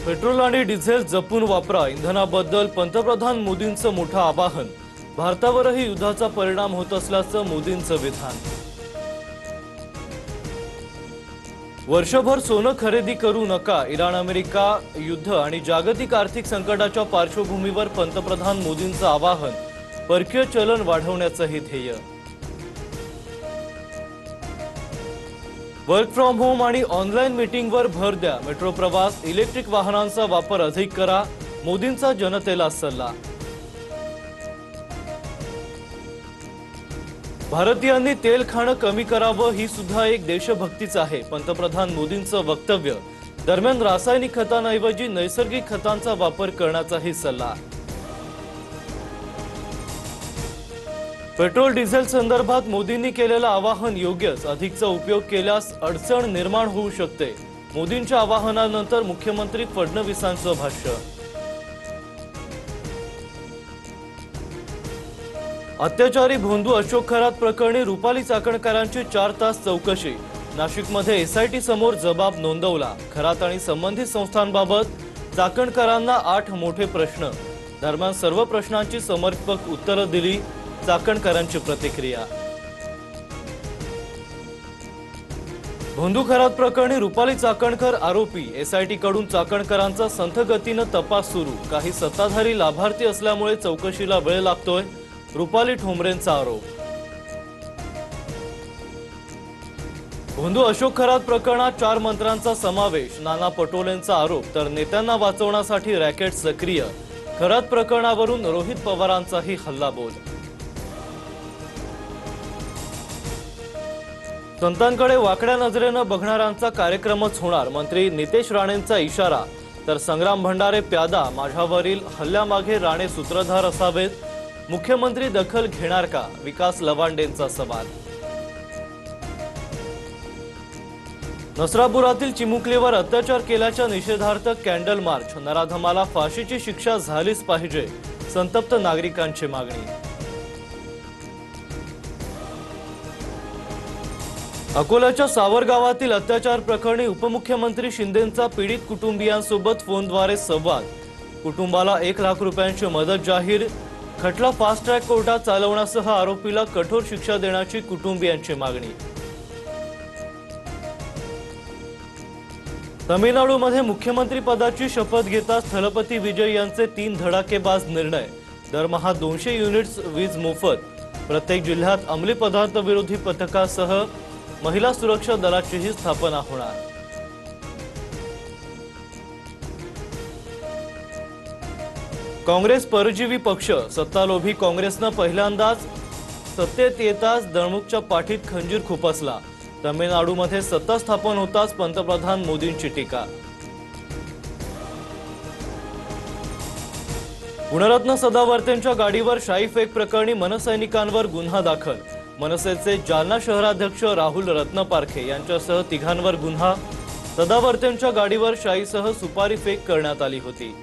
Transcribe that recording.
Petrol आणि diesel जपून वापरा, इंधनाबद्दल पंतप्रधान मोदींचं मोठं आवाहन। भारतावरही युद्धाचा परिणाम होत असल्याचं मोदींचं विधान। वर्षभर सोनं खरेदी करू नका, इराण अमेरिका युद्ध आणि जागतिक आर्थिक संकटाच्या पार्श्वभूमीवर पंतप्रधान मोदींचं आवाहन। परकीय चलन वाढवण्याचंही ध्येय। वर्क फ्रॉम होम आणि ऑनलाईन मीटिंगवर भर द्या, मेट्रो प्रवास, इलेक्ट्रिक वाहनांचा वापर अधिक करा, मोदींचा जनतेला सल्ला। भारतीयांनी तेल खाणं कमी करावं, ही सुद्धा एक देशभक्तीच आहे, पंतप्रधान मोदींचं वक्तव्य। दरम्यान रासायनिक खतांऐवजी नैसर्गिक खतांचा वापर करण्याचाही सल्ला। पेट्रोल डिझेल संदर्भात मोदींनी केलेलं आवाहन योग्यच, अधिकचा उपयोग केल्यास अडचण निर्माण होऊ शकते। मोदींच्या आवाहनानंतर मुख्यमंत्री फडणवीसांचं भाष्य। अत्याचारी भोंदू अशोक खरात प्रकरणी रुपाली चाकणकरांची 4 तास चौकशी। नाशिकमध्ये एसआयटी समोर जबाब नोंदवला। खरात आणि संबंधित संस्थांबाबत चाकणकरांना 8 मोठे प्रश्न। दरम्यान सर्व प्रश्नांची समर्पक उत्तरं दिली। चाकणकरांची प्रतिक्रिया। भोंदू खरात प्रकरणी रुपाली चाकणकर आरोपी, एसआयटी कडून चाकणकरांचा संथगतीनं तपास सुरू। काही सत्ताधारी लाभार्थी असल्यामुळे चौकशीला वेळ लागतोय, रुपाली ठोंबरेंचा आरोप। भोंदू अशोक खरात प्रकरणात 4 मंत्र्यांचा समावेश, नाना पटोलेंचा आरोप, तर नेत्यांना वाचवण्यासाठी रॅकेट सक्रिय। खरात प्रकरणावरून रोहित पवारांचाही हल्लाबोल। संतांकडे वाकड्या नजरेनं बघणाऱ्यांचा कार्यक्रमच होणार, मंत्री नितेश राणेंचा इशारा। तर संग्राम भंडारे प्यादा, माझ्यावरील हल्ल्यामागे राणे सूत्रधार असावेत, मुख्यमंत्री दखल घेणार का, विकास लवांडेंचा सवाल। नसरापुरातील चिमुकलीवर अत्याचार केल्याच्या निषेधार्थ कॅन्डल मार्च। नराधमाला फाशीची शिक्षा झालीच पाहिजे, संतप्त नागरिकांची मागणी। अकोल्याच्या सावरगावातील अत्याचार प्रकरणी उपमुख्यमंत्री शिंदेंचा पीडित कुटुंबियांसोबत फोनद्वारे संवाद। कुटुंबाला 1 लाख रुपयांची मदत जाहीर। खटला फास्ट ट्रॅक कोर्टात चालवण्यासह आरोपीला कठोर शिक्षा देण्याची कुटुंबियांची मागणी। तमिळनाडूमध्ये मुख्यमंत्री पदाची शपथ घेताच स्थलपती विजय यांचे 3 धडाकेबाज निर्णय। दरमहा 200 युनिट्स वीज मोफत। प्रत्येक जिल्ह्यात अंमली पदार्थ विरोधी पथकासह महिला सुरक्षा दलाचीही स्थापना होणार। काँग्रेस परजीवी पक्ष, सत्तालोभी काँग्रेसनं पहिल्यांदाच सत्तेत येताच द्रमुकच्या पाठीत खंजीर खुपसला। तमिळनाडूमध्ये सत्ता स्थापन होताच पंतप्रधान मोदींची टीका। गुणरत्न सदावर्तेंच्या गाडीवर शाईफेक प्रकरणी मनसैनिकांवर गुन्हा दाखल। मनसेचे जालना शहराध्यक्ष राहुल रत्नपारखे यांच्यासह 3घांवर गुन्हा। सदावर्तेंच्या गाडीवर शाईसह सुपारी फेक करण्यात आली होती।